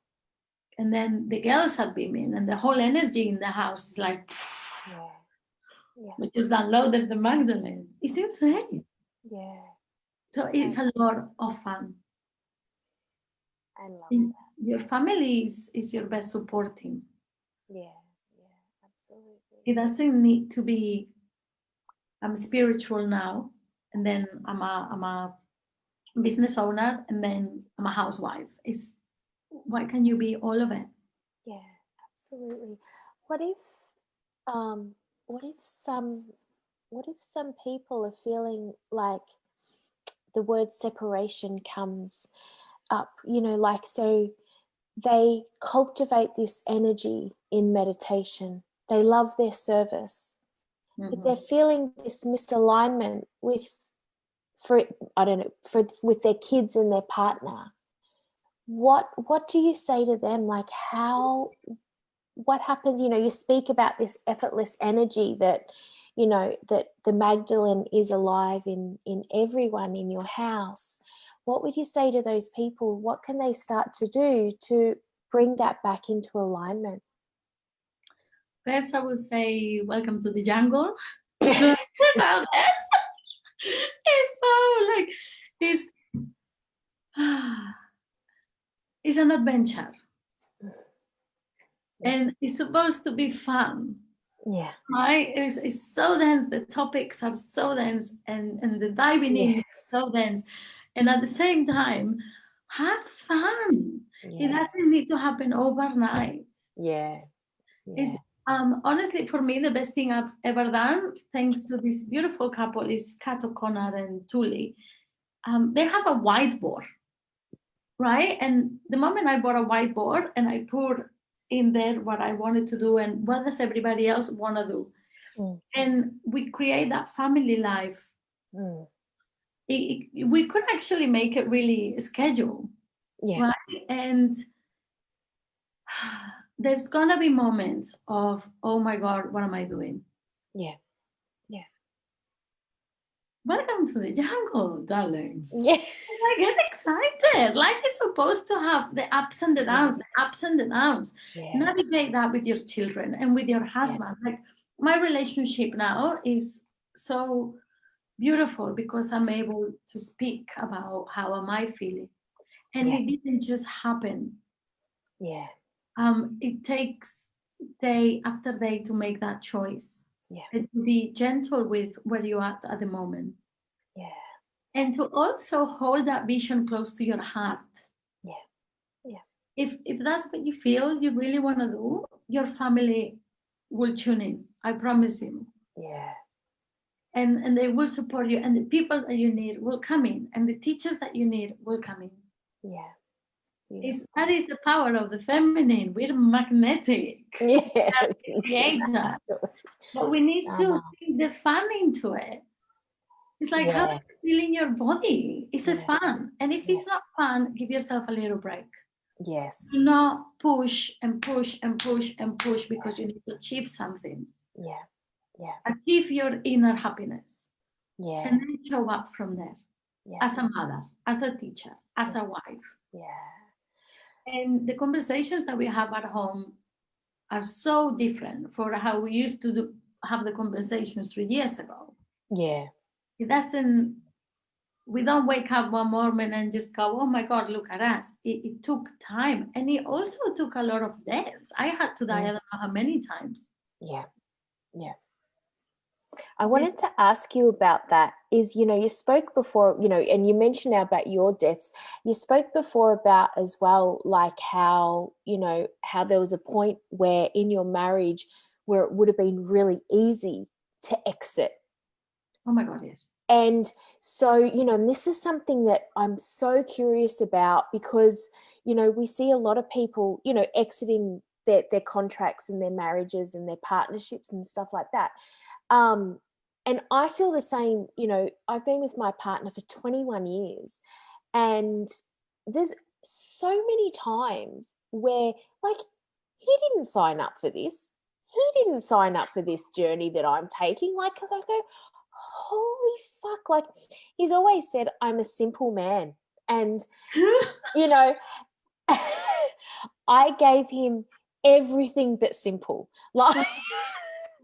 And then the girls are beaming, and the whole energy in the house is like, yeah. Yeah. We just downloaded the Magdalene. It's insane. Yeah. So it's a lot of fun. I love that. Your family is your best support team. Yeah, yeah, absolutely. It doesn't need to be, I'm spiritual now, and then I'm a business owner, and then I'm a housewife. Why can you be all of it? Yeah, absolutely. What if some people are feeling like the word separation comes up, like, so they cultivate this energy in meditation. They love their service, but they're feeling this misalignment with their kids and their partner. What do you say to them? Like, what happens? You speak about this effortless energy that you know, that the Magdalene is alive in everyone in your house, what would you say to those people? What can they start to do to bring that back into alignment? First, I would say, welcome to the jungle. It's out there. It's so like, it's, it's an adventure. And it's supposed to be fun. Yeah. Right? It's so dense. The topics are so dense, and the diving in is so dense. And at the same time, have fun. It doesn't need to happen overnight. Yeah. It's honestly, for me, the best thing I've ever done, thanks to this beautiful couple, is Kat O'Connor and Tully. They have a whiteboard, right? And the moment I bought a whiteboard and I put in there what I wanted to do and what does everybody else want to do, and we create that family life. We could actually make it really scheduled, right? And there's gonna be moments of, oh my God, what am I doing? Welcome to the jungle, darlings. I get excited. Life is supposed to have the ups and the downs, the ups and the downs. Navigate that with your children and with your husband. Like, my relationship now is so beautiful because I'm able to speak about how am I feeling. And it didn't just happen. It takes day after day to make that choice. And to be gentle with where you are at the moment. And to also hold that vision close to your heart. If that's what you feel you really want to do, your family will tune in. I promise you. And they will support you, and the people that you need will come in, and the teachers that you need will come in. That is the power of the feminine. We're magnetic. Create that. But we need to bring the fun into it. It's like, how does it feel in your body? Is it fun? And if it's not fun, give yourself a little break. Do not push and push and push and push because you need to achieve something. Achieve your inner happiness. And then show up from there. As a mother, as a teacher, as a wife. And the conversations that we have at home are so different from how we used to have the conversations 3 years ago. It doesn't, we don't wake up one morning and just go, oh my God, look at us. It took time. And it also took a lot of deaths. I had to die, I don't know how many times. I wanted to ask you about that. Is, you know, you spoke before, you know, and you mentioned now about your deaths. You spoke before about as well, like how, you know, how there was a point where in your marriage where it would have been really easy to exit. Oh my God, yes. And so, you know, and this is something that I'm so curious about because, you know, we see a lot of people, you know, exiting their contracts and their marriages and their partnerships and stuff like that. And I feel the same, you know, I've been with my partner for 21 years and there's so many times where, like, he didn't sign up for this. He didn't sign up for this journey that I'm taking. Like, because I go, holy fuck. Like, he's always said, I'm a simple man. And, you know, I gave him everything but simple. Like,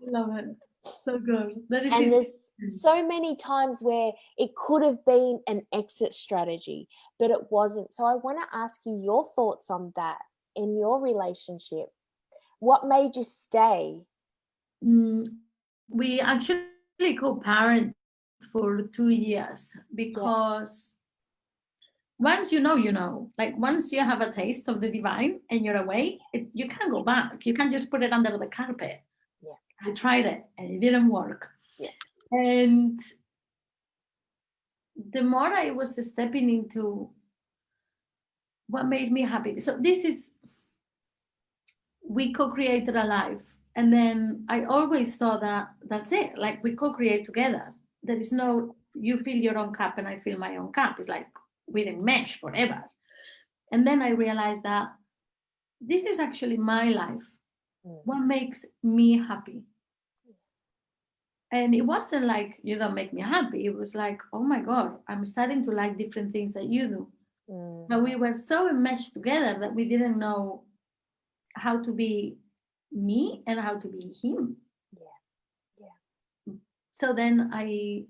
love it. So good. That is, and there's so many times where it could have been an exit strategy, but it wasn't. So I want to ask you your thoughts on that in your relationship. What made you stay? We actually co-parent for 2 years because once you know, like once you have a taste of the divine and you're away, you can't go back. You can't just put it under the carpet. I tried it and it didn't work. And the more I was stepping into what made me happy. So this is, we co-created a life. And then I always thought that that's it. Like, we co-create together. There is no, you fill your own cup and I fill my own cup. It's like we're in mesh forever. And then I realized that this is actually my life. What makes me happy? And it wasn't like, you don't make me happy. It was like, oh my God, I'm starting to like different things that you do. But we were so enmeshed together that we didn't know how to be me and how to be him. So then I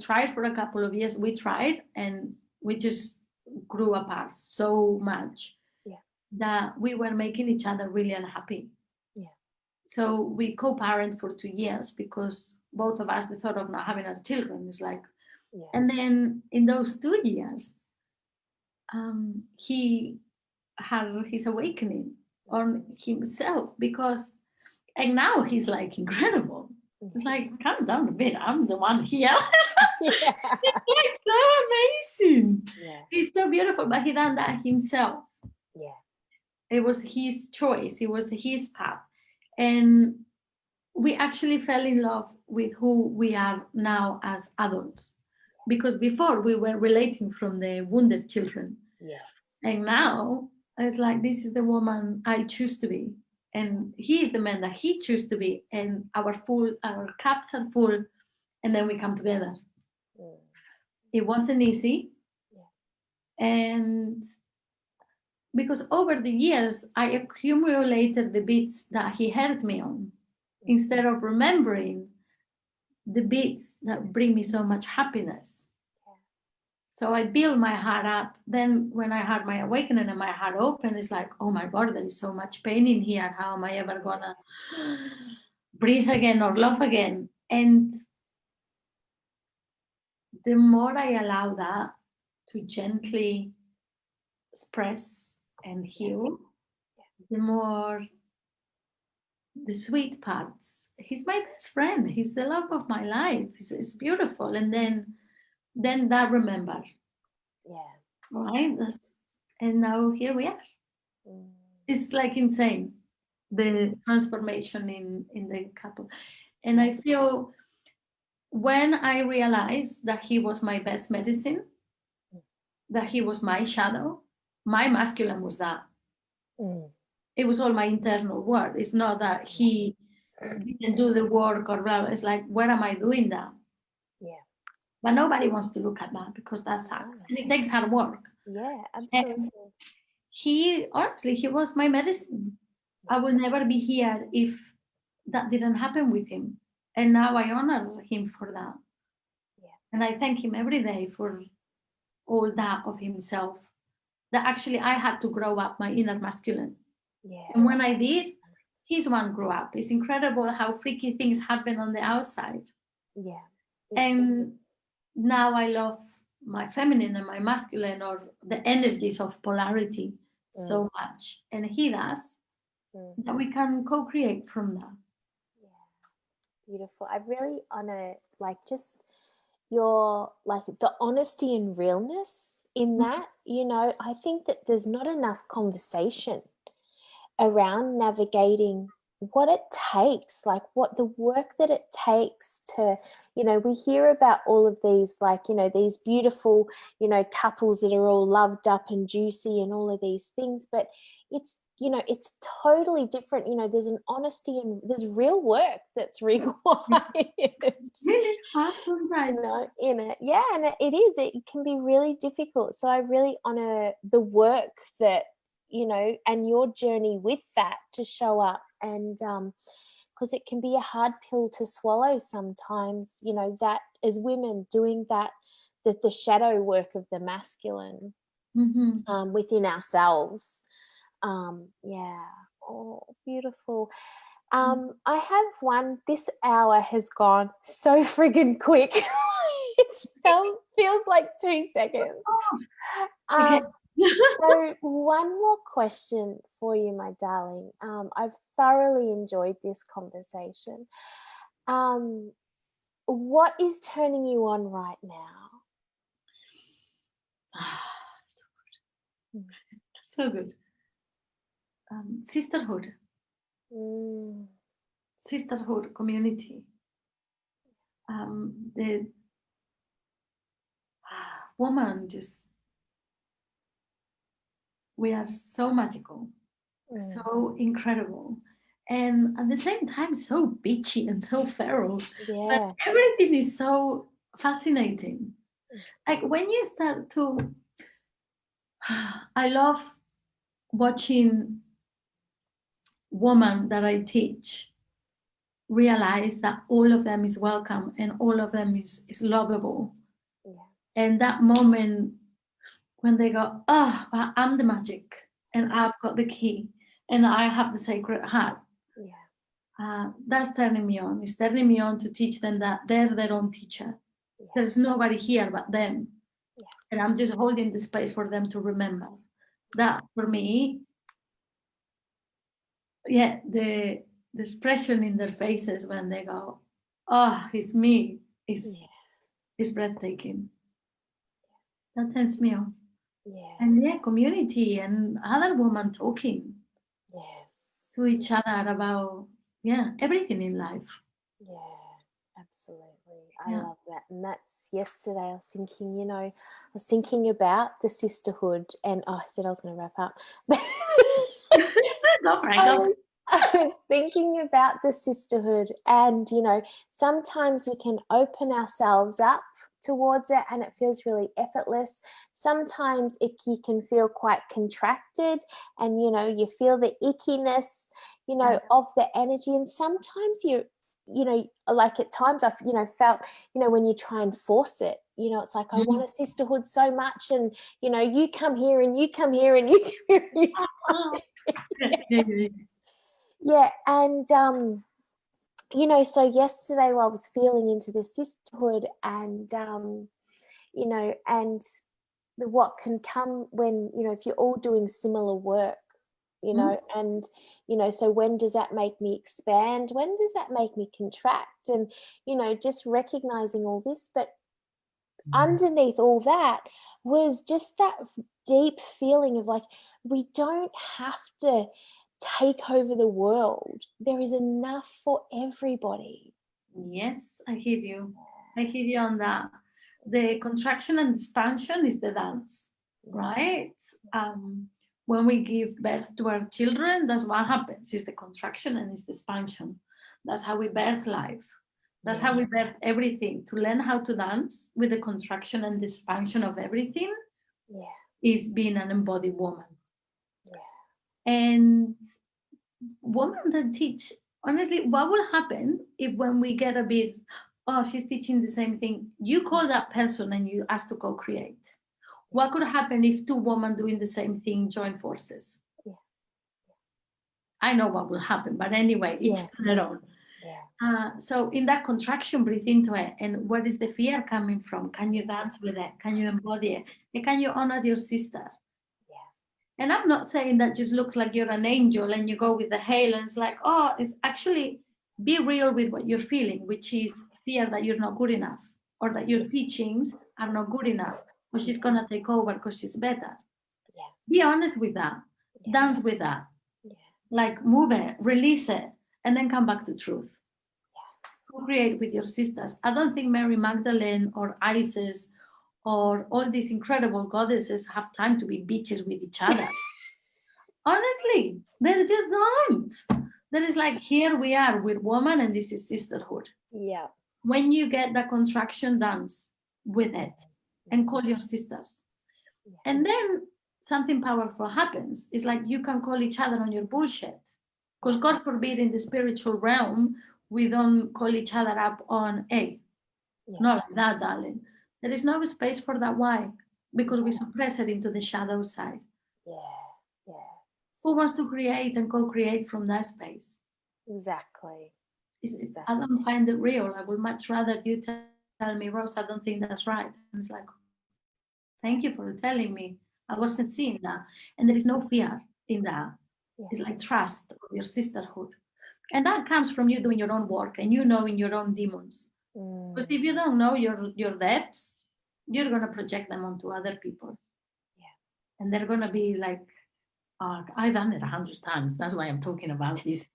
tried for a couple of years. We tried and we just grew apart so much that we were making each other really unhappy. So we co-parent for 2 years because both of us, the thought of not having our children is like, and then in those 2 years, he had his awakening on himself and now he's like incredible. It's like, calm down a bit. I'm the one here. It's like so amazing. He's so beautiful, but he done that himself. It was his choice. It was his path. And we actually fell in love with who we are now as adults. Because before we were relating from the wounded children. And now it's like, this is the woman I choose to be. And he is the man that he chooses to be. And our cups are full. And then we come together. It wasn't easy. And because over the years, I accumulated the bits that he hurt me on, instead of remembering the bits that bring me so much happiness. So I built my heart up. Then when I had my awakening and my heart open, it's like, oh my God, there is so much pain in here. How am I ever gonna breathe again or love again? And the more I allow that to gently express and heal, the more the sweet parts. He's my best friend. He's the love of my life. It's beautiful. And then that remember. Right? And now here we are. It's like insane, the transformation in the couple. And I feel when I realized that he was my best medicine, that he was my shadow, my masculine was that. It was all my internal work. It's not that he didn't do the work or blah, blah. It's like, where am I doing that? But nobody wants to look at that because that sucks. And it takes hard work. Absolutely. And he was my medicine. I will never be here if that didn't happen with him. And now I honor him for that. And I thank him every day for all that of himself. That actually I had to grow up my inner masculine. And when I did, his one grew up. It's incredible how freaky things happen on the outside. And now I love my feminine and my masculine, or the energies of polarity, so much. And he does. That we can co-create from that. Beautiful. I really honor just your the honesty and realness in that. I think that there's not enough conversation around navigating what it takes, what the work that it takes to, we hear about all of these, these beautiful, couples that are all loved up and juicy and all of these things, but it's, it's totally different. There's an honesty and there's real work that's required. It's really hard sometimes. In it. Yeah, and it is. It can be really difficult. So I really honor the work that, and your journey with that to show up. And because it can be a hard pill to swallow sometimes, that as women doing that, the shadow work of the masculine within ourselves. Oh, beautiful. I have one. This hour has gone so friggin' quick. Feels like 2 seconds. Okay. So one more question for you, my darling. I've thoroughly enjoyed this conversation. What is turning you on right now? So good. Sisterhood. Sisterhood, community. The woman we are so magical, so incredible. and at the same time so bitchy and so feral. But Yeah. everything is so fascinating. Like when you start to, I love watching women that I teach realize that all of them is welcome and all of them is lovable. Yeah. And that moment when they go, oh, I'm the magic and I've got the key and I have the sacred heart. Yeah. That's turning me on. It's turning me on to teach them that they're their own teacher. Yeah. There's nobody here but them. Yeah. And I'm just holding the space for them to remember that. For me, yeah, the expression in their faces when they go, oh, it's me, is breathtaking. That turns me on. Yeah. And yeah, community and other women talking Yes. to each other about, yeah, everything in life. Yeah, absolutely. I Yeah. love that. And that's yesterday I was thinking, I was thinking about the sisterhood and I said I was going to wrap up. Go for it, I go. was, I was thinking about the sisterhood and, sometimes we can open ourselves up towards it and it feels really effortless. Sometimes you can feel quite contracted and, you feel the ickiness, of the energy. And sometimes like at times I've, felt, when you try and force it, it's like, I want a sisterhood so much. And, you come here and you come here and you come here. And you come here. Yeah. And, so yesterday I was feeling into the sisterhood and, and what can come when, if you're all doing similar work, and, so when does that make me expand? When does that make me contract? And, just recognizing all this, but underneath all that was just that deep feeling of like, we don't have to take over the world. There is enough for everybody. Yes, I hear you. I hear you on that. The contraction and expansion is the dance, right? When we give birth to our children, that's what happens. It's the contraction and it's the expansion. That's how we birth life. That's how we birth everything. To learn how to dance with the contraction and the expansion of everything is being an embodied woman. And women that teach, honestly, what will happen if when we get a bit, oh, she's teaching the same thing, you call that person and you ask to co-create. What could happen if two women doing the same thing join forces? I know what will happen, but anyway, each to their own. So in that contraction, breathe into it. And where is the fear coming from? Can you dance with it? Can you embody it? And can you honor your sister? And I'm not saying that just looks like you're an angel and you go with the hail and it's like, oh, it's actually be real with what you're feeling, which is fear that you're not good enough or that your teachings are not good enough or she's going to take over because she's better. Be honest with that. Dance with that. Like move it, release it, and then come back to truth. Co-create with your sisters. I don't think Mary Magdalene or Isis or all these incredible goddesses have time to be bitches with each other. Honestly, they just don't. There is like, here we are with woman and this is sisterhood. When you get the contraction dance with it and call your sisters. And then something powerful happens. It's like you can call each other on your bullshit. Because God forbid in the spiritual realm, we don't call each other up on, hey, not like that, darling. There is no space for that. Why? Because we suppress it into the shadow side. Who wants to create and co-create from that space? Exactly. I don't find it real. I would much rather you tell me, Rose, I don't think that's right. And it's like, thank you for telling me. I wasn't seeing that. And there is no fear in that. It's like trust of your sisterhood. And that comes from you doing your own work and you knowing your own demons. Because if you don't know your depths, you're going to project them onto other people. And they're going to be like, oh, I've done it 100 times. That's why I'm talking about this.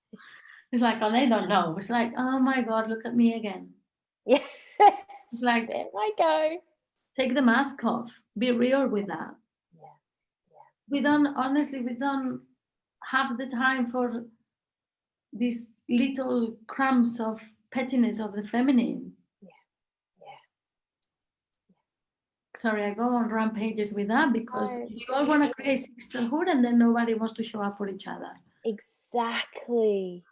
It's like, oh, they don't know. It's like, oh my God, look at me again. It's like, there I go. Take the mask off. Be real with that. We don't, honestly, we don't have the time for these little crumbs of pettiness of the feminine. Sorry, I go on rampages with that because we all want to create sisterhood and then nobody wants to show up for each other. Exactly.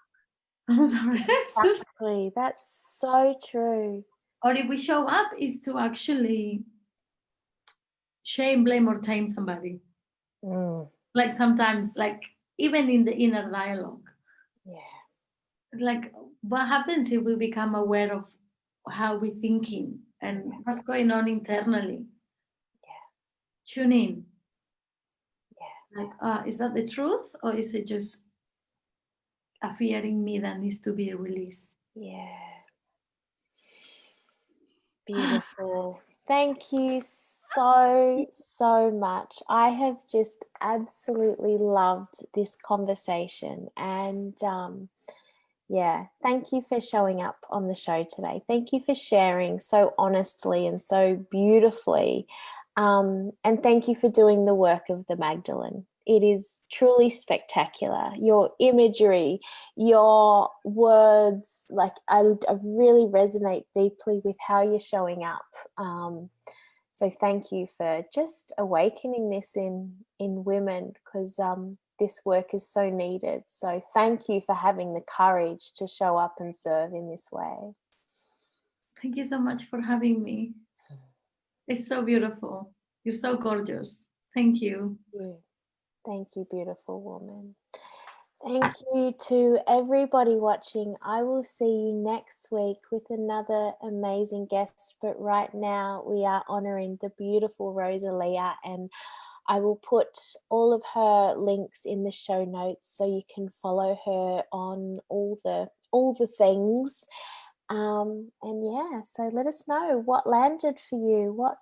I'm sorry. Exactly. That's so true. Or if we show up, is to actually shame, blame, or tame somebody. Like sometimes, like even in the inner dialogue. Like what happens if we become aware of how we're thinking and what's going on internally? Tune in. Like, is that the truth, or is it just a fear in me that needs to be released? Beautiful. Thank you so much. I have just absolutely loved this conversation, and thank you for showing up on the show today. Thank you for sharing so honestly and so beautifully. And thank you for doing the work of the Magdalene. It is truly spectacular. Your imagery, your words, like I really resonate deeply with how you're showing up. So thank you for just awakening this in women, because this work is so needed. So thank you for having the courage to show up and serve in this way. Thank you so much for having me. It's so beautiful. You're so gorgeous. Thank you. Thank you, beautiful woman. Thank you to everybody watching. I will see you next week with another amazing guest. But right now we are honoring the beautiful Rosalia, and I will put all of her links in the show notes so you can follow her on all the things. So let us know what landed for you, what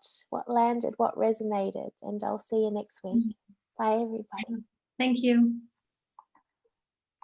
landed, what resonated, and I'll see you next week. Bye, everybody. Thank you.